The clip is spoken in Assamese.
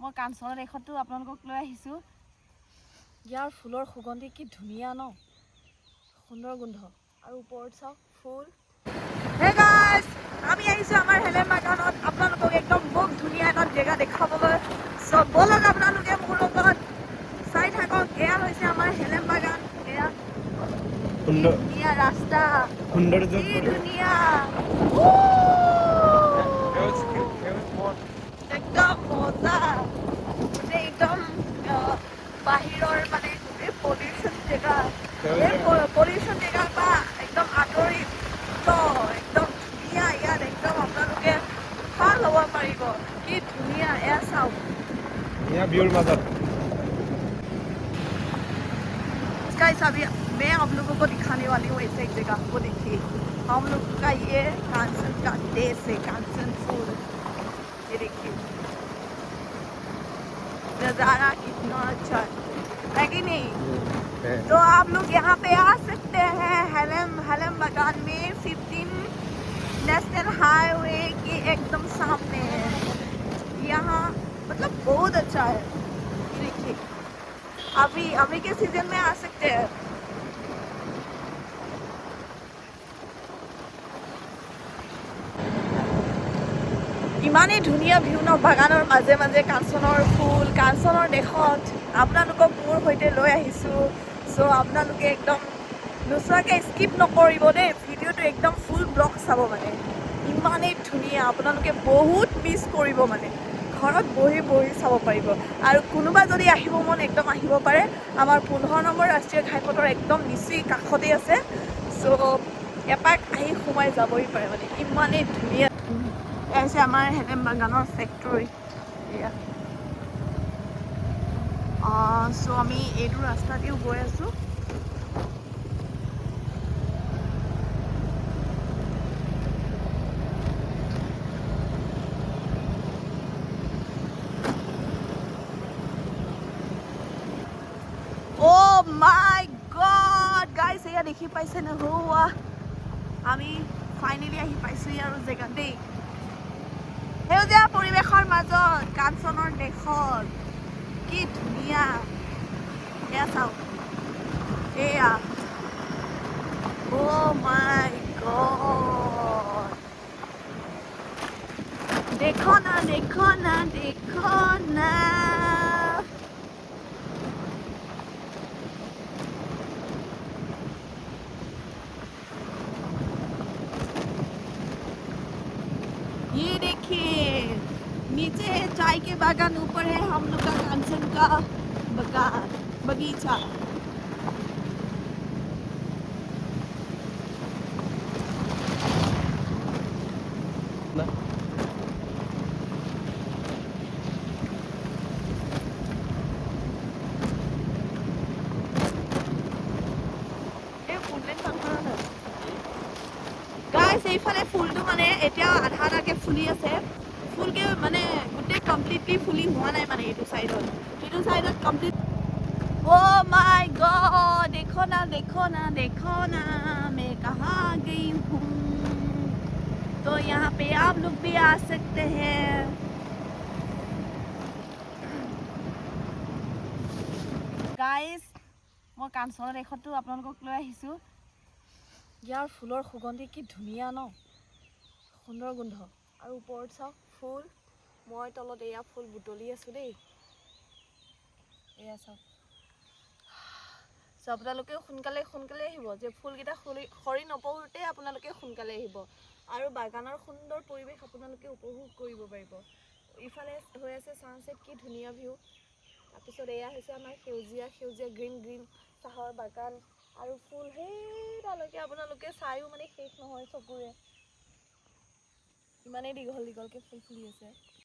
মই কাঞ্চনৰ দেশতো আপোনালোকক লৈ আহিছোঁ। ইয়াৰ ফুলৰ সুগন্ধি কি ধুনীয়া ন, সুন্দৰ গোন্ধ। আৰু ওপৰত চাওক ফুল। হে গাইজ, আমি আহিছোঁ আমাৰ হেলেম বাগানত আপোনালোকক একদম বৰ ধুনীয়া এটা জেগা দেখাবলৈ। চ' বলক আপোনালোকে মোৰ লগত চাই থাকক। এয়া হৈছে আমাৰ হেলেম বাগান। এয়া ধুনীয়া ৰাস্তা, কি ধুনীয়া, একদম মজা। একদম বাহিৰৰ মানে গোটেই পলিউশ্যন জেগা, এই পলিউশ্যন জেগাৰ পৰা একদম আঁতৰি একদম ধুনীয়া। ইয়াত একদম আপোনালোকে উশাহ ল'ব পাৰিব, কি ধুনীয়া। এয়া চাওক, गाइस अभी मैं आप लोगों को दिखाने वाली हूँ ऐसे एक जगह को। देखिए हम लोग का ये कांसन का देश है, कांसन फूल। ये देखिए नज़ारा कितना अच्छा है कि नहीं। तो आप लोग यहाँ पे आ सकते हैं हेलेम बागान में। 15 नेशनल हाईवे के एकदम सामने है। यहाँ मतलब बहुत अच्छा है। ये देखिए अभी के सीजन में आ सकते हैं। ইমানেই ধুনীয়া ভিউ ন, বাগানৰ মাজে মাজে কাঞ্চনৰ ফুল, কাঞ্চনৰ দেশত আপোনালোকক মোৰ সৈতে লৈ আহিছোঁ। চ' আপোনালোকে একদম নোচোৱাকৈ স্কিপ নকৰিব দেই, ভিডিঅ'টো একদম ফুল ব্লগ চাব। মানে ইমানেই ধুনীয়া, আপোনালোকে বহুত মিছ কৰিব। মানে ঘৰত বহি বহি চাব পাৰিব। আৰু কোনোবা যদি আহিব মন একদম আহিব পাৰে। আমাৰ 15 নম্বৰ ৰাষ্ট্ৰীয় ঘাইপথৰ একদম নিচেই কাষতেই আছে। চ' এপাক আহি সোমাই যাবই পাৰে, মানে ইমানেই ধুনীয়া। এয়া হৈছে আমাৰ হেলেম বাগানৰ ফেক্টৰী। এয়া চ' আমি এইটো ৰাস্তা দিও গৈ আছোঁ। অ' মাই গড গাইছ, এয়া দেখি পাইছে নহোৱা, আমি ফাইনেলি আহি পাইছোঁহি আৰু জেগাত দেই। সেউজীয়া পৰিৱেশৰ মাজত কাঞ্চনৰ দেশত কি ধুনীয়া। এয়া চাওক, এয়া অ' মাই গড, দেখো না দেখো না দেখো না। ये देखिए नीचे है चाय के बागान, ऊपर है हम लोग का कांचन का बगीचा। গাইছ এইফালে ফুলটো মানে এতিয়াও আধা আধাকে ফুলি আছে। ফুলকে মানে গোটেই কমপ্লিটলি ফুলি হোৱা নাই মানে এইটো চাইডত কমপ্লিট। Oh my God, देखो ना देखो ना देखो ना मैं कहाँ गई हूँ। तो यहाँ पे आप लोग भी आ सकते हैं। গাইজ, মই কাঞ্চনৰ দেশতো আপোনালোকক লৈ আহিছোঁ। ইয়াৰ ফুলৰ সুগন্ধি কি ধুনীয়া ন, সুন্দৰ গোন্ধ। আৰু ওপৰত চাওক ফুল, মই তলত এয়া ফুল বুটলি আছোঁ দেই। এয়া চাওক। চ' আপোনালোকেও সোনকালে আহিব, যে ফুলকেইটা সৰি নপৰোঁতে আপোনালোকে সোনকালে আহিব আৰু বাগানৰ সুন্দৰ পৰিৱেশ আপোনালোকে উপভোগ কৰিব পাৰিব। ইফালে হৈ আছে ছানছেট, কি ধুনীয়া ভিউ। তাৰপিছত এয়া হৈছে আমাৰ সেউজীয়া গ্ৰীণ চাহৰ বাগান আৰু ফুল সেইডালকে আপোনালোকে চায়ো মানে শেষ নহয় চকুৰে। ইমানেই দীঘলকৈ ফুল ফুলি আছে।